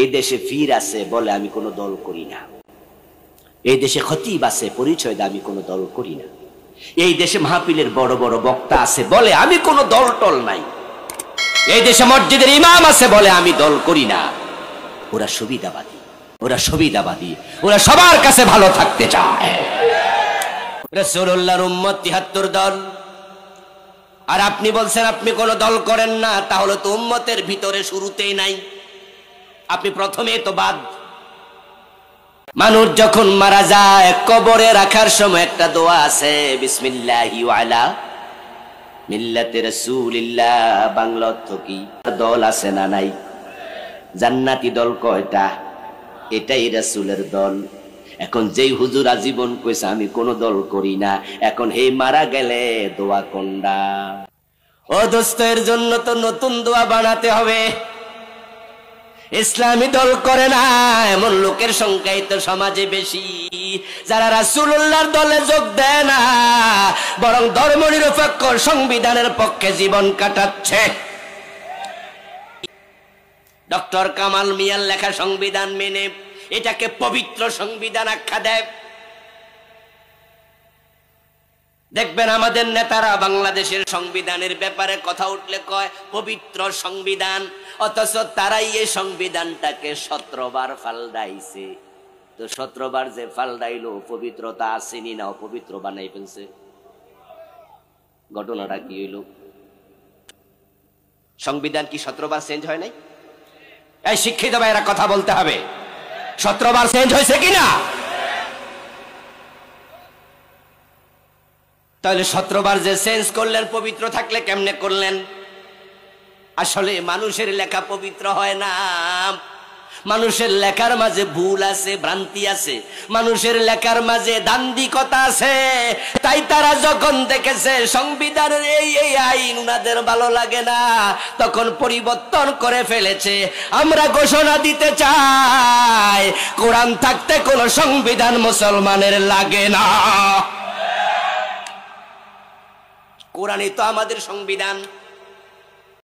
এই দেশে পীর আছে বলে আমি কোনো দল করি না, এই দেশে খতিব আছে পরিচয় দেয় আমি কোনো দল করি না, এই দেশে মাহফিলের বড় বড় বক্তা আছে বলে আমি কোনো দল টল নাই, এই দেশে মসজিদের ইমাম আছে বলে আমি দল করি না। ওরা সুবিধাবাদী, ওরা সুবিধাবাদী, ওরা সবার কাছে ভালো থাকতে চায়। রাসূলুল্লাহর উম্মত ৭৩ দল, আর আপনি বলছেন আপনি কোন দল করেন না, তাহলে তো উম্মতের ভিতরে শুরুতেই নাই, আপনি প্রথমে তো বাদ। মানুষ যখন মারা যায় কবরে রাখার সময় একটা দোয়া আছে, বিসমিল্লাহি ওয়া আলা মিল্লাতে রাসূলিল্লাহ। বাংলা অর্থ কি? দল আছে না নাই? জান্নাতি দল কয়টা? এটাই রাসূলের দল। এখন যেই হুজুর আজীবন কইছে আমি কোন দল করি না, এখন হে মারা গেলে দোয়া কোনটা? ও দোস্ত, এর জন্য তো নতুন দোয়া বানাতে হবে। ইসলামী দল করে না এমন লোকের সংখ্যাই তো সমাজে বেশি, যারা রাসূলুল্লাহর দলে যোগ দেয় না, বরং ধর্মনিরপেক্ষ সংবিধানের পক্ষে জীবন কাটাচ্ছে। ডক্টর কামাল মিয়ার লেখা সংবিধান মেনে এটাকে পবিত্র সংবিধান আখ্যা দেয়। দেখবেন আমাদের নেতারা বাংলাদেশের সংবিধানের ব্যাপারে কথা উঠলে কয় পবিত্র সংবিধান, অথচ তারাই এই সংবিধানটাকে 17 বার ফালদাইছে। তো 17 বার যে ফালদাইলো পবিত্রতা আসেনি না অপবিত্র বানাই ফেলছে। ঘটনাটা কি হইল? সংবিধান কি 17 বার চেঞ্জ হয় নাই? এই শিক্ষিত ভাইরা কথা বলতে হবে, 17 বার চেঞ্জ হয়েছে কিনা? তাহলে 17 বার যে চেঞ্জ করলেন পবিত্র থাকলে কেমনে করলেন? আসলে মানুষের লেখা পবিত্র হয় না, মানুষের লেখার মাঝে ভুল আছে, ভ্রান্তি আছে, মানুষের লেখার মাঝে দান্দিকতা আছে। তাই তারা যখন দেখেছে সংবিধানের এই আইন উনাদের ভালো লাগে না, তখন পরিবর্তন করে ফেলেছে। আমরা ঘোষণা দিতে চাই, কোরআন থাকতে কোন সংবিধান মুসলমানের লাগে না। কোরআনই তো আমাদের সংবিধান।